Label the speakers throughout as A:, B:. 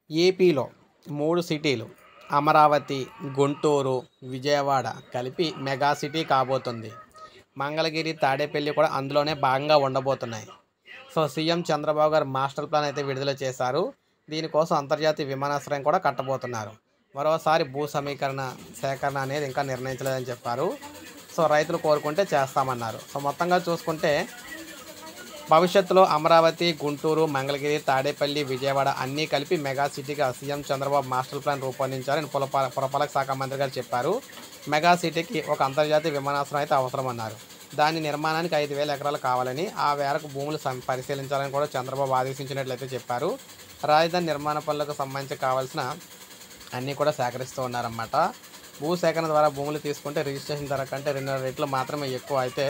A: ఏపీలో 3 సిటీలు అమరావతి, గుంటూరు, విజయవాడ కలిపి మెగా సిటీ కాబోతుంది. మంగళగిరి, తాడేపల్లి కూడా అందులోనే భాగంగా ఉండబోతున్నాయి. సో, సీఎం చంద్రబాబు గారు మాస్టర్ ప్లాన్ అయితే విడుదల చేశారు. దీనికోసం అంతర్జాతీయ విమానాశ్రయం కూడా కట్టబోతున్నారు. మరోసారి భూ సేకరణ అనేది ఇంకా నిర్ణయించలేదని చెప్పారు. సో, రైతులు కోరుకుంటే చేస్తామన్నారు. సో, మొత్తంగా చూసుకుంటే భవిష్యత్తులో అమరావతి, గుంటూరు, మంగళగిరి, తాడేపల్లి, విజయవాడ అన్నీ కలిపి మెగా సిటీగా సీఎం చంద్రబాబు మాస్టర్ ప్లాన్ రూపొందించారని పురపాలక శాఖ మంత్రి గారు చెప్పారు. మెగా సిటీకి ఒక అంతర్జాతీయ విమానాశ్రయం అయితే అవసరమన్నారు. దాని నిర్మాణానికి 5,000 ఎకరాలు కావాలని, ఆ మేరకు భూములు పరిశీలించాలని కూడా చంద్రబాబు ఆదేశించినట్లయితే చెప్పారు. రాజధాని నిర్మాణ పనులకు సంబంధించి కావాల్సిన అన్నీ కూడా సేకరిస్తూ ఉన్నారన్నమాట. భూసేకరణ ద్వారా భూములు తీసుకుంటే రిజిస్ట్రేషన్ ధర కంటే 2.5 రెట్లు మాత్రమే ఎక్కువ అయితే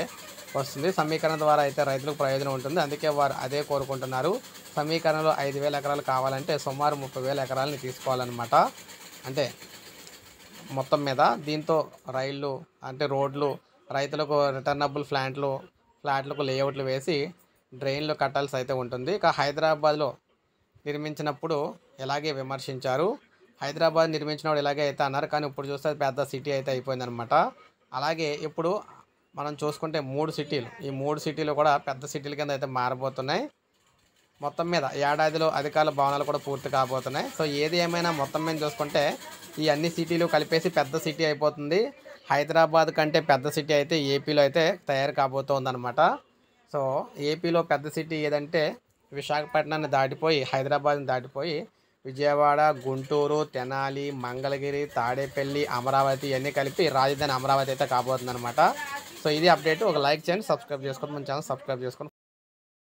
A: వస్తుంది. సమీకరణ ద్వారా అయితే రైతులకు ప్రయోజనం ఉంటుంది. అందుకే వారు అదే కోరుకుంటున్నారు. సమీకరణలో 5,000 ఎకరాలు కావాలంటే సుమారు 30,000 ఎకరాలని తీసుకోవాలన్నమాట. అంటే మొత్తం మీద దీంతో రైళ్ళు అంటే రోడ్లు, రైతులకు రిటర్నబుల్ ఫ్లాట్లకు లేఅవుట్లు వేసి డ్రైన్లు కట్టాల్సి అయితే ఉంటుంది. ఇక హైదరాబాద్లో నిర్మించినప్పుడు ఇలాగే విమర్శించారు. హైదరాబాద్ నిర్మించినప్పుడు ఇలాగే అయితే అన్నారు. కానీ ఇప్పుడు చూస్తే పెద్ద సిటీ అయితే అయిపోయిందనమాట. అలాగే ఇప్పుడు మనం చూసుకుంటే 3 సిటీలు, ఈ 3 సిటీలు కూడా పెద్ద సిటీల కింద అయితే మారబోతున్నాయి. మొత్తం మీద ఏడాదిలో అధికారుల భవనాలు కూడా పూర్తి కాబోతున్నాయి. సో, ఏది ఏమైనా మొత్తం మీద చూసుకుంటే ఈ అన్ని సిటీలు కలిపేసి పెద్ద సిటీ అయిపోతుంది. హైదరాబాద్ కంటే పెద్ద సిటీ అయితే ఏపీలో అయితే తయారు కాబోతోందనమాట. సో, ఏపీలో పెద్ద సిటీ ఏదంటే విశాఖపట్నాన్ని దాటిపోయి, హైదరాబాద్ని దాటిపోయి విజయవాడ, గుంటూరు, తెనాలి, మంగళగిరి, తాడేపల్లి, అమరావతి ఇవన్నీ కలిపి రాజధాని అమరావతి అయితే కాబోతుందన్నమాట. సో, ఇది అప్డేట్. ఒక లైక్ చేయండి, సబ్స్క్రైబ్ చేసుకోండి, మన ఛానల్ సబ్స్క్రైబ్ చేసుకోండి.